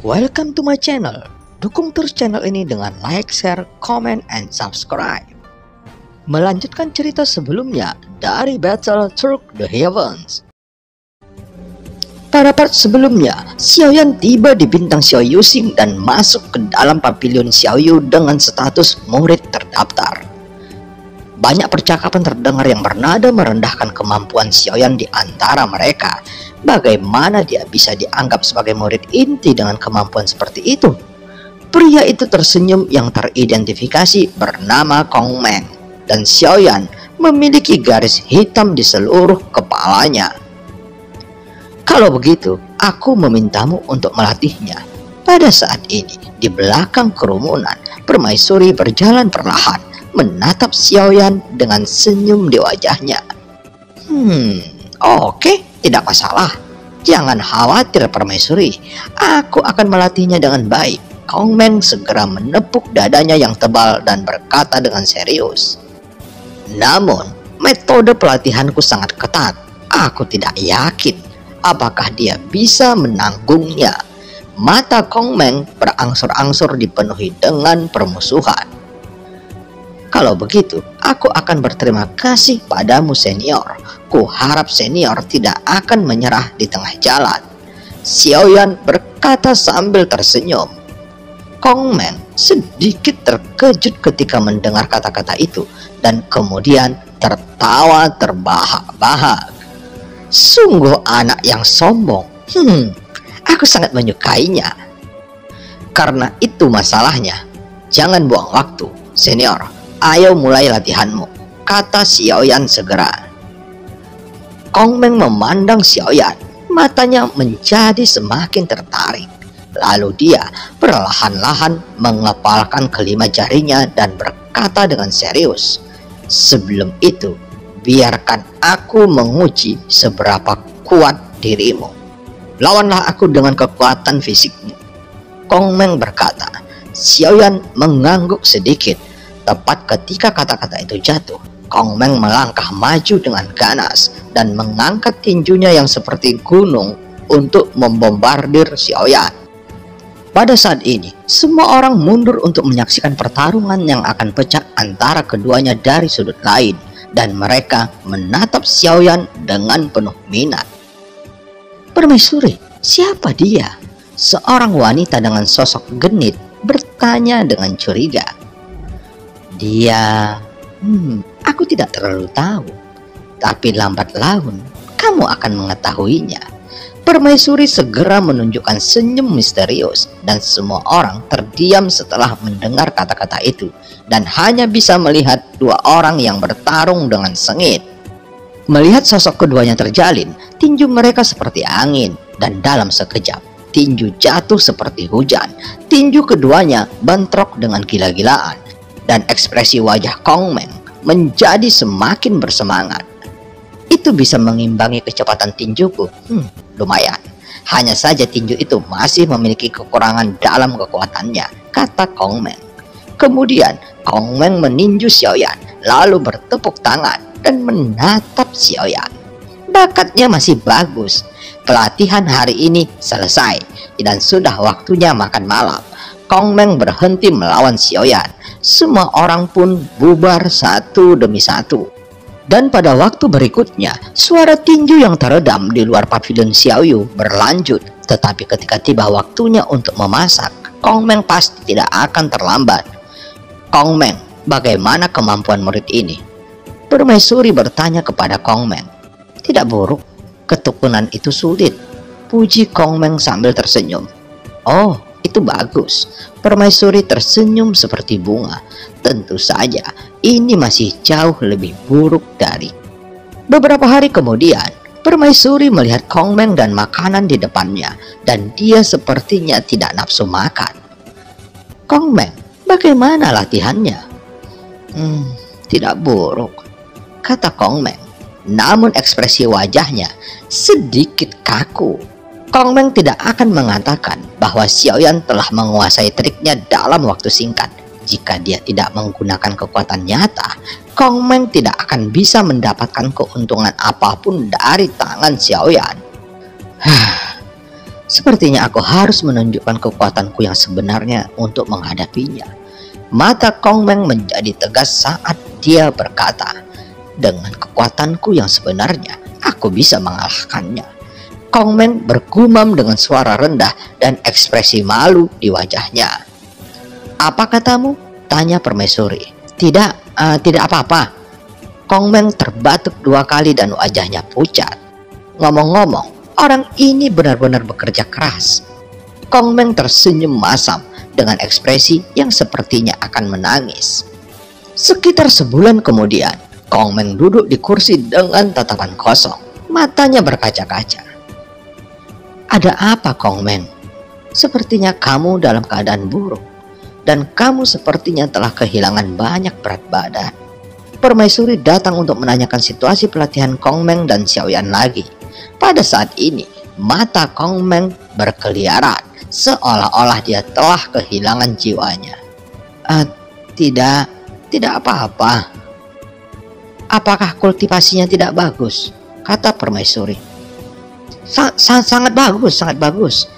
Welcome to my channel. Dukung terus channel ini dengan like, share, comment, and subscribe. Melanjutkan cerita sebelumnya dari Battle Through the Heavens. Pada part sebelumnya, Xiaoyan tiba di bintang Xiao Yuxing dan masuk ke dalam pavilion Xiaoyu dengan status murid terdaftar. Banyak percakapan terdengar yang bernada merendahkan kemampuan Xiaoyan di antara mereka. Bagaimana dia bisa dianggap sebagai murid inti dengan kemampuan seperti itu? Pria itu tersenyum yang teridentifikasi bernama Kong Meng, dan Xiaoyan memiliki garis hitam di seluruh kepalanya. Kalau begitu, aku memintamu untuk melatihnya. Pada saat ini, di belakang kerumunan, permaisuri berjalan perlahan, menatap Xiaoyan dengan senyum di wajahnya. Oke, tidak masalah. Jangan khawatir permaisuri, aku akan melatihnya dengan baik. Kong Meng segera menepuk dadanya yang tebal dan berkata dengan serius. Namun, metode pelatihanku sangat ketat. Aku tidak yakin apakah dia bisa menanggungnya. Mata Kong Meng berangsur-angsur dipenuhi dengan permusuhan. Kalau begitu, aku akan berterima kasih padamu senior. Kuharap senior tidak akan menyerah di tengah jalan. Xiaoyan berkata sambil tersenyum. Kong Meng sedikit terkejut ketika mendengar kata-kata itu dan kemudian tertawa terbahak-bahak. Sungguh anak yang sombong. Aku sangat menyukainya. Karena itu masalahnya. Jangan buang waktu, senior. Ayo mulai latihanmu, kata Xiaoyan segera. Kong Meng memandang Xiaoyan, matanya menjadi semakin tertarik. Lalu dia perlahan-lahan mengepalkan kelima jarinya dan berkata dengan serius, sebelum itu, biarkan aku menguji seberapa kuat dirimu. Lawanlah aku dengan kekuatan fisikmu. Kong Meng berkata. Xiaoyan mengangguk sedikit. Tepat ketika kata-kata itu jatuh, Kong Meng melangkah maju dengan ganas dan mengangkat tinjunya yang seperti gunung untuk membombardir Xiaoyan. Pada saat ini, semua orang mundur untuk menyaksikan pertarungan yang akan pecah antara keduanya dari sudut lain, dan mereka menatap Xiaoyan dengan penuh minat. Permaisuri, siapa dia? Seorang wanita dengan sosok genit bertanya dengan curiga. Dia, aku tidak terlalu tahu, tapi lambat laun kamu akan mengetahuinya. Permaisuri segera menunjukkan senyum misterius dan semua orang terdiam setelah mendengar kata-kata itu dan hanya bisa melihat dua orang yang bertarung dengan sengit. Melihat sosok keduanya terjalin, tinju mereka seperti angin dan dalam sekejap tinju jatuh seperti hujan. Tinju keduanya bentrok dengan gila-gilaan. Dan ekspresi wajah Kong Meng menjadi semakin bersemangat. Itu bisa mengimbangi kecepatan tinjuku. Lumayan. Hanya saja tinju itu masih memiliki kekurangan dalam kekuatannya, kata Kong Meng. Kemudian Kong Meng meninju Xiaoyan, lalu bertepuk tangan dan menatap Xiaoyan. Bakatnya masih bagus. Pelatihan hari ini selesai dan sudah waktunya makan malam. Kong Meng berhenti melawan Xiaoyan. Semua orang pun bubar satu demi satu. Dan pada waktu berikutnya, suara tinju yang teredam di luar pavilion Xiaoyu berlanjut. Tetapi ketika tiba waktunya untuk memasak, Kong Meng pasti tidak akan terlambat. Kong Meng, bagaimana kemampuan murid ini? Permaisuri bertanya kepada Kong Meng. Tidak buruk, ketekunan itu sulit, puji Kong Meng sambil tersenyum. Oh, itu bagus. Permaisuri tersenyum seperti bunga. Tentu saja, ini masih jauh lebih buruk dari. Beberapa hari kemudian, permaisuri melihat Kong Meng dan makanan di depannya, dan dia sepertinya tidak nafsu makan. Kong Meng, bagaimana latihannya? Tidak buruk, kata Kong Meng. Namun ekspresi wajahnya sedikit kaku. Kong Meng tidak akan mengatakan bahwa Xiaoyan telah menguasai triknya dalam waktu singkat. Jika dia tidak menggunakan kekuatan nyata, Kong Meng tidak akan bisa mendapatkan keuntungan apapun dari tangan Xiaoyan. Sepertinya aku harus menunjukkan kekuatanku yang sebenarnya untuk menghadapinya. Mata Kong Meng menjadi tegas saat dia berkata, dengan kekuatanku yang sebenarnya, aku bisa mengalahkannya. Kong Meng bergumam dengan suara rendah dan ekspresi malu di wajahnya. Apa katamu? Tanya permaisuri. Tidak apa-apa. Kong Meng terbatuk 2 kali dan wajahnya pucat. Ngomong-ngomong, orang ini benar-benar bekerja keras. Kong Meng tersenyum masam dengan ekspresi yang sepertinya akan menangis. Sekitar sebulan kemudian, Kong Meng duduk di kursi dengan tatapan kosong. Matanya berkaca-kaca. Ada apa, Kong Meng? Sepertinya kamu dalam keadaan buruk, dan kamu sepertinya telah kehilangan banyak berat badan. Permaisuri datang untuk menanyakan situasi pelatihan Kong Meng dan Xiaoyan lagi. Pada saat ini, mata Kong Meng berkeliaran, seolah-olah dia telah kehilangan jiwanya. Tidak apa-apa. Apakah kultivasinya tidak bagus? Kata permaisuri. Sangat bagus, sangat bagus.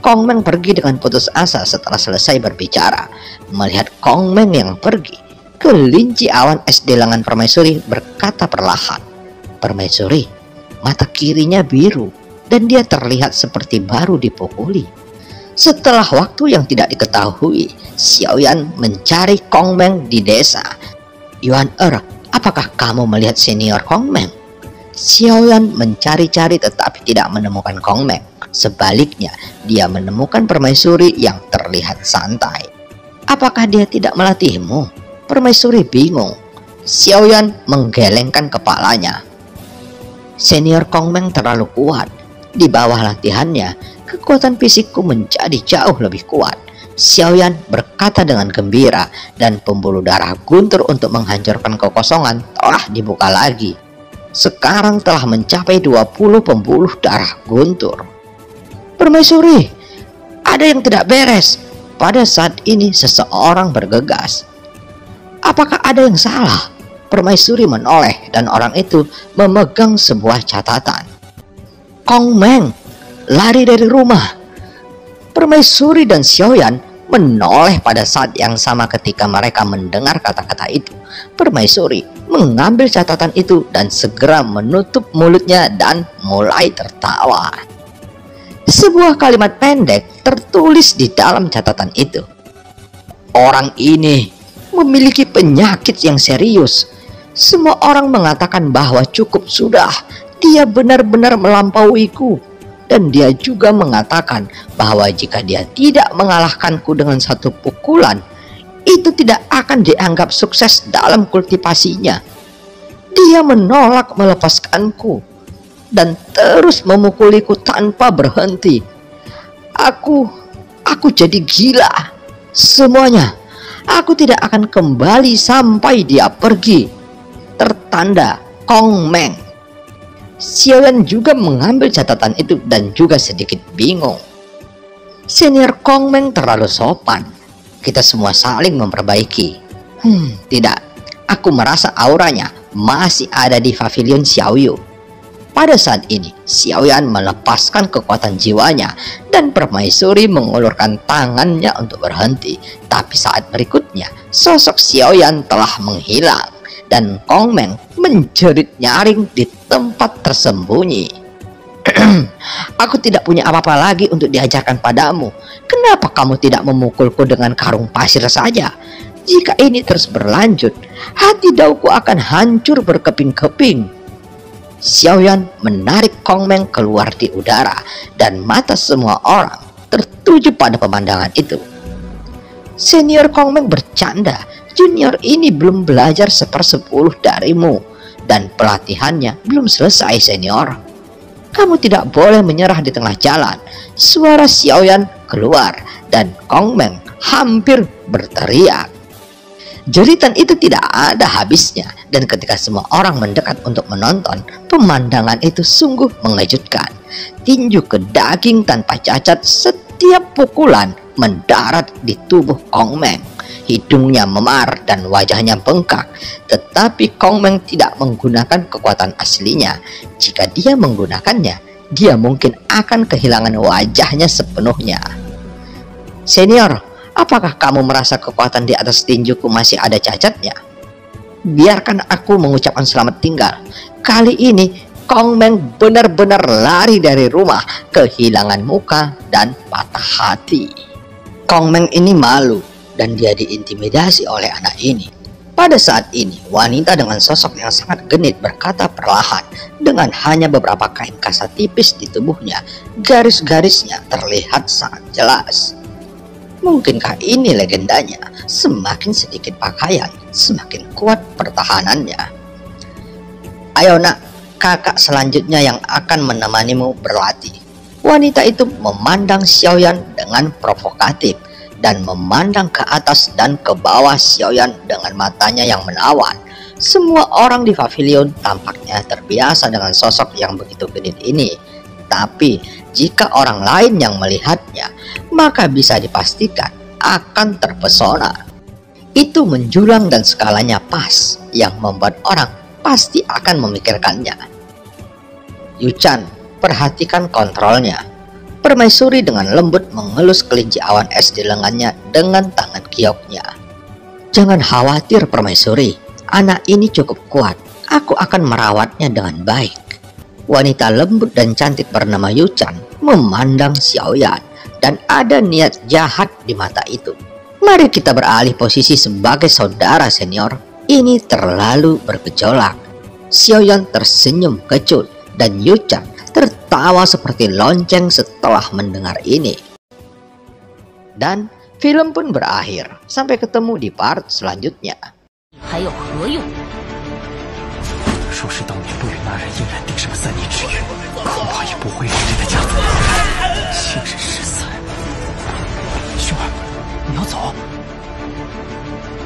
Kong Meng pergi dengan putus asa setelah selesai berbicara. Melihat Kong Meng yang pergi, kelinci awan es di lengan permaisuri berkata perlahan, "Permaisuri, mata kirinya biru dan dia terlihat seperti baru dipukuli." Setelah waktu yang tidak diketahui, Xiaoyan mencari Kong Meng di desa. "Yuan apakah kamu melihat senior Kong Meng?" Xiaoyan mencari-cari tetapi tidak menemukan Kong Meng. Sebaliknya, dia menemukan permaisuri yang terlihat santai. "Apakah dia tidak melatihmu?" Permaisuri bingung. Xiaoyan menggelengkan kepalanya. "Senior Kong Meng terlalu kuat. Di bawah latihannya, kekuatan fisikku menjadi jauh lebih kuat." Xiaoyan berkata dengan gembira, dan pembuluh darah guntur untuk menghancurkan kekosongan telah dibuka lagi. Sekarang telah mencapai 20 pembuluh darah guntur. "Permaisuri, ada yang tidak beres." Pada saat ini seseorang bergegas. "Apakah ada yang salah?" Permaisuri menoleh dan orang itu memegang sebuah catatan. "Kong Meng lari dari rumah." Permaisuri dan Xiaoyan menoleh pada saat yang sama ketika mereka mendengar kata-kata itu. Permaisuri mengambil catatan itu dan segera menutup mulutnya dan mulai tertawa. Sebuah kalimat pendek tertulis di dalam catatan itu. "Orang ini memiliki penyakit yang serius. Semua orang mengatakan bahwa cukup sudah, dia benar-benar melampauiku. Dan dia juga mengatakan bahwa jika dia tidak mengalahkanku dengan 1 pukulan, itu tidak akan dianggap sukses dalam kultivasinya. Dia menolak melepaskanku dan terus memukuliku tanpa berhenti. Aku jadi gila. Semuanya, aku tidak akan kembali sampai dia pergi. Tertanda Kong Meng." Xiaoyan juga mengambil catatan itu dan juga sedikit bingung. Senior Kong Meng terlalu sopan. Kita semua saling memperbaiki. Tidak, aku merasa auranya masih ada di pavilion Xiaoyu. Pada saat ini, Xiaoyan melepaskan kekuatan jiwanya dan permaisuri mengulurkan tangannya untuk berhenti. Tapi saat berikutnya, sosok Xiaoyan telah menghilang dan Kong Meng menjerit nyaring di tempat tersembunyi. "Aku tidak punya apa-apa lagi untuk diajarkan padamu. Kenapa kamu tidak memukulku dengan karung pasir saja? Jika ini terus berlanjut, hati dauku akan hancur berkeping-keping." Xiaoyan menarik Kong Meng keluar di udara dan mata semua orang tertuju pada pemandangan itu. Senior Kong Meng bercanda, "Junior ini belum belajar 1/10 darimu dan pelatihannya belum selesai, senior. Kamu tidak boleh menyerah di tengah jalan." Suara Xiaoyan keluar dan Kong Meng hampir berteriak. Jeritan itu tidak ada habisnya, dan ketika semua orang mendekat untuk menonton, pemandangan itu sungguh mengejutkan. Tinju ke daging tanpa cacat, setiap pukulan mendarat di tubuh Kong Meng. Hidungnya memar dan wajahnya bengkak, tetapi Kong Meng tidak menggunakan kekuatan aslinya. Jika dia menggunakannya, dia mungkin akan kehilangan wajahnya sepenuhnya. Senior, apakah kamu merasa kekuatan di atas tinjuku masih ada cacatnya? Biarkan aku mengucapkan selamat tinggal. Kali ini Kong Meng benar-benar lari dari rumah, kehilangan muka dan patah hati. Kong Meng ini malu dan dia diintimidasi oleh anak ini. Pada saat ini, wanita dengan sosok yang sangat genit berkata perlahan dengan hanya beberapa kain kasa tipis di tubuhnya. Garis-garisnya terlihat sangat jelas. Mungkinkah ini legendanya? Semakin sedikit pakaian, semakin kuat pertahanannya. Ayo nak, kakak selanjutnya yang akan menemanimu berlatih. Wanita itu memandang Xiaoyan dengan provokatif dan memandang ke atas dan ke bawah Xiaoyan dengan matanya yang menawan. Semua orang di pavilion tampaknya terbiasa dengan sosok yang begitu genit ini. Tapi jika orang lain yang melihatnya, maka bisa dipastikan akan terpesona. Itu menjulang dan skalanya pas, yang membuat orang pasti akan memikirkannya. Yuchan, perhatikan kontrolnya. Permaisuri dengan lembut mengelus kelinci awan es di lengannya dengan tangan gioknya. Jangan khawatir Permaisuri, anak ini cukup kuat. Aku akan merawatnya dengan baik. Wanita lembut dan cantik bernama Yuchan memandang Xiaoyan dan ada niat jahat di mata itu. Mari kita beralih posisi sebagai saudara senior. Ini terlalu bergejolak. Xiaoyan tersenyum kecut dan Yuchan tertawa seperti lonceng setelah mendengar ini. Dan film pun berakhir. Sampai ketemu di part selanjutnya. 还有何用？若是当年不与那人硬然定什么3年之约，恐怕也不会让这个家族信任失散。兄儿，你要走？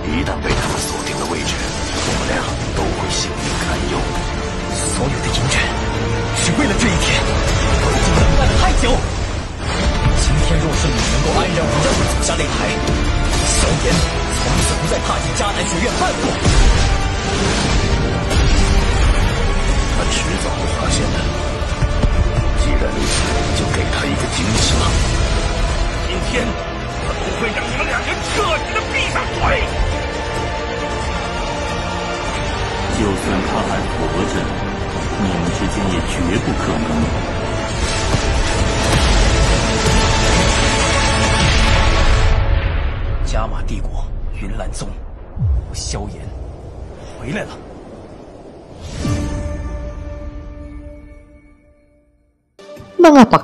一旦被他们锁定了位置，我们俩都会性命堪忧。所有的阴阵，只为了这一天，我已经等待了太久。今天若是你能够安然无恙地走下擂台，萧炎从此不再踏进迦南学院半步。他迟早会发现的。既然如此，就给他一个惊喜吧。今天我不会让你们两人彻底的闭上嘴。就算他还活着，你们之间也绝不可能。加玛帝国云岚宗，我萧炎回来了。Mengapa